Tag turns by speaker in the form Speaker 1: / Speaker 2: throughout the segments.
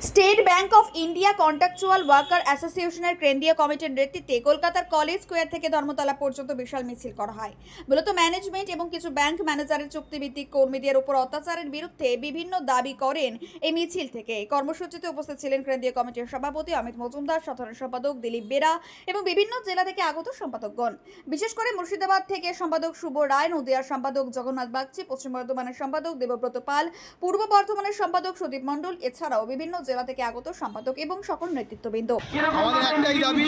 Speaker 1: State bank of India contractual worker অ্যাসোসিয়েশনের কেন্দ্রীয় কমিটির নেতৃত্বে কলকাতার কলেজ স্কোয়ার থেকে ধর্মতলা পর্যন্ত বিশাল মিছিল করা হয়। মূলত ম্যানেজমেন্ট এবং কিছু ব্যাংক ম্যানেজারের চুক্তিভিত্তিক কর্মীদের উপর অত্যাচারের বিরুদ্ধে বিভিন্ন দাবি করেন এই মিছিল থেকে। কর্মসূচিতে উপস্থিত ছিলেন কেন্দ্রীয় কমিটির সভাপতি অমিত মজুমদার, সাধারণ সম্পাদক দিলীপ বেরা এবং বিভিন্ন জেলা থেকে আগত সম্পাদকগণ। বিশেষ করে মুর্শিদাবাদ থেকে সম্পাদক শুভ রায়, নদিয়ার সম্পাদক জগন্নাথ বাগচি, পশ্চিম বর্ধমানের সম্পাদক দেবব্রত পাল, পূর্ব বর্ধমানের সম্পাদক সুদীপ মণ্ডল, এছাড়াও বিভিন্ন জেলা থেকে আগত সম্পাদক এবং সকল নেতৃত্ববৃন্দ।
Speaker 2: আমাদের একটাই দাবি,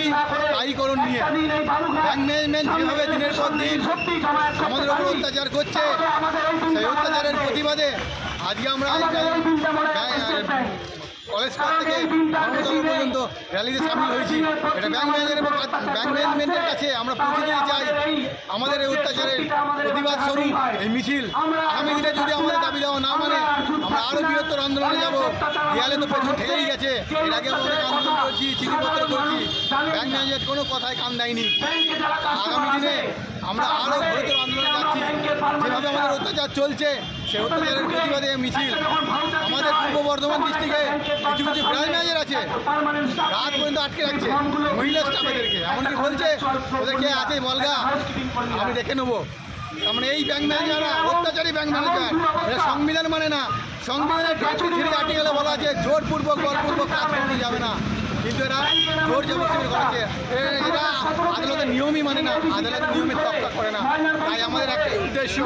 Speaker 2: স্থায়ীকরণ নিয়ে। ব্যাংক ম্যানেজমেন্ট যেভাবে দিনের পর দিন আমাদের উপর অত্যাচার করছে, সেই অত্যাচারের প্রতিবাদে আজকে আমরা কলেজ থেকে ধর্মতলা পর্যন্ত র্যালিতে সামিল হয়েছি। এটা ব্যাংক ম্যানেজমেন্টের কাছে আমরা পৌঁছে দিতে চাই আমাদের এই অত্যাচারের প্রতিবাদ স্বরূপ এই মিছিল। আগামী দিনে যদি আমাদের দাবি দেওয়া না মানে আমরা আরও বৃহত্তর আন্দোলনে যাব। দেয়ালে তো পেছন ঠেকেই গেছে, এর আগে আমরা অনেক আন্দোলন করছি, চিঠিপত্র করছি, ব্যাংক ম্যানেজার কোনো কথায় কান দেয়নি। আগামী দিনে আমরা আরও বৃহত্তর আন্দোলনে যাচ্ছি। যেভাবে আমাদের অত্যাচার চলছে সেই অত্যাচারের প্রতিবাদে মিছিল। আমাদের পূর্ব বর্ধমান ডিস্ট্রিক্টে কিছু কিছু ব্রাঞ্চ ম্যানেজার আছে, রাত পর্যন্ত আটকে রাখছে মহিলা স্টাফেদেরকে, এমনকি বলছে ওদেরকে আছে বলগা, আমি দেখে নেবো। তার মানে এই ব্যাংক ম্যানেজাররা অত্যাচারী ব্যাংক ম্যানেজার, এরা সংবিধান মানে না। সংবিধানের 23 আর্টিকেলে বলা আছে জোরপূর্বক বলপূর্বক কাজ করানো যাবে না, কিন্তু এরা জোর জবরদস্তি করেছে। এরা আদালতের নিয়মই মানে না, আদালতের নিয়মের রক্ষা করে না। তাই আমাদের একটা উদ্দেশ্য,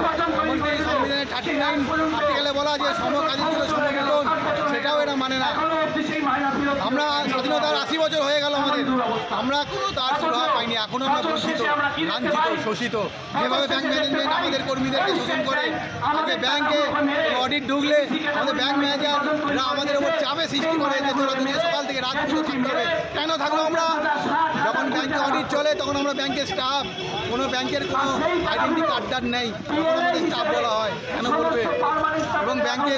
Speaker 2: এমনকি সংবিধানের 39 আর্টিকেলে বলা আছে সমকাজের জন্য সমবেতন, সেটাও এরা মানে না। আমরা স্বাধীনতার 80 বছর হয়ে গেল আমাদের, আমরা কোনো তার সুরাহা পাইনি। এখনও আমরা বঞ্চিত, লাঞ্ছিত, শোষিত। যেভাবে ব্যাংক ম্যানেজমেন্ট আমাদের কর্মীদেরকে শোষণ করে, আজকে ব্যাংকে অডিট ঢুকলে আমাদের ব্যাংক ম্যানেজাররা আমাদের ওপর চাপে সৃষ্টি করে যে তোরা দুনিয়া সকাল থেকে রাত পর্যন্ত থাকতে হবে। কেন থাকবো আমরা? যখন ব্যাংকে অডিট চলে তখন আমরা ব্যাংকের স্টাফ, কোনো ব্যাংকের কোনো আইডেন্টি কার্ড নেই, তখন আমাদের স্টাফ বলা হয়। কেন বলবে? এবং ব্যাংকে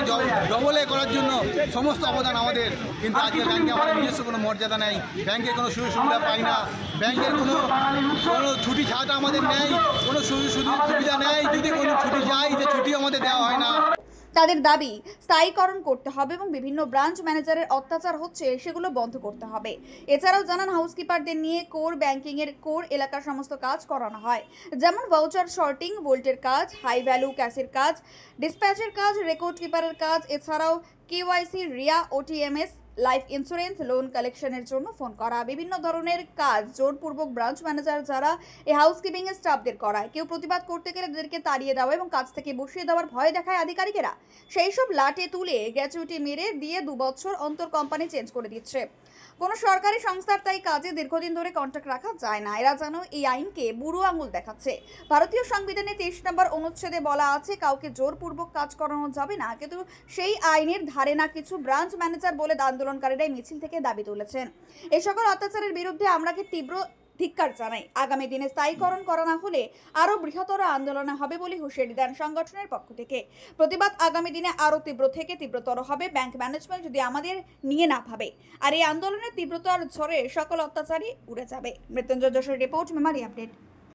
Speaker 2: ডবলে করার জন্য সমস্ত অবদান আমাদের, কিন্তু আজকে ব্যাংকে আমাদের নিজস্ব কোনো মর্যাদা নেই, ব্যাংকের কোনো সুযোগ সুবিধা পাই না, ব্যাংকের কোনো ছুটি ছাড়া আমাদের নেই, কোনো সুযোগ সুবিধা নেই। যদি কোনো ছুটি যাই, যে ছুটি আমাদের দেওয়া হয় না।
Speaker 1: তাদের দাবি স্থায়ীকরণ করতে হবে এবং বিভিন্ন ব্রাঞ্চ ম্যানেজারের অত্যাচার হচ্ছে সেগুলো বন্ধ করতে হবে। এছাড়াও জানান হাউসকিপারদের নিয়ে কোর ব্যাংকিং এর কোর এলাকার সমস্ত কাজ করানো হয়, যেমন ভাউচার শর্টিং, ভোল্টের কাজ, হাই ভ্যালু ক্যাশের কাজ, ডিসপ্যাচের কাজ, রেকর্ড কিপারের কাজ, এছাড়াও কেওয়াইসি, রিয়া, ওটিএমএস, লাইফ ইন্স্যুরেন্স, লোন কালেকশনের জন্য ফোন করা, বিভিন্ন ধরনের কাজ জোরপূর্বক ব্রাঞ্চ ম্যানেজার যারা এই হাউসকিপিং এর স্টাফদের করায়। কেউ প্রতিবাদ করতে গেলে তাদেরকে তাড়িয়ে দেওয়া এবং কাজ থেকে বসিয়ে দেওয়ার ভয় দেখায় আধিকারিকেরা। সেই সব লাটে তুলে গ্র্যাচুইটি মেরে দিয়ে 2 বছর অন্তর কোম্পানি চেঞ্জ করে দিচ্ছে। কোনো সরকারি সংস্থার তাই কাজে দীর্ঘদিন ধরে কন্ট্রাক্ট রাখা যায় না। এরা যেন এই আইনকে বুড়ো আঙুল দেখাচ্ছে। ভারতীয় সংবিধানে 23 নম্বর অনুচ্ছেদে বলা আছে কাউকে জোরপূর্বক কাজ করানো যাবে না, কিন্তু সেই আইনের ধারে না কিছু ব্রাঞ্চ ম্যানেজার বলে আন্দোলনকারীরা মিছিল থেকে দাবি তুলেছেন। এই সকল অত্যাচারের বিরুদ্ধে আমরা কি তীব্র ধিক্কার জানাই। আগামী দিনে স্থায়ীকরণ করা না হলে আরো বৃহত্তর আন্দোলন হবে বলে হুঁশিয়ারি দেন সংগঠনের পক্ষ থেকে। প্রতিবাদ আগামী দিনে আরো তীব্র থেকে তীব্রতর হবে ব্যাংক ম্যানেজমেন্ট যদি আমাদের নিয়ে না ভাবে। আর এই আন্দোলনের তীব্রতার ঝড়ে সকল অত্যাচারী উড়ে যাবে। Mrityunjoy Jessore report, memory update.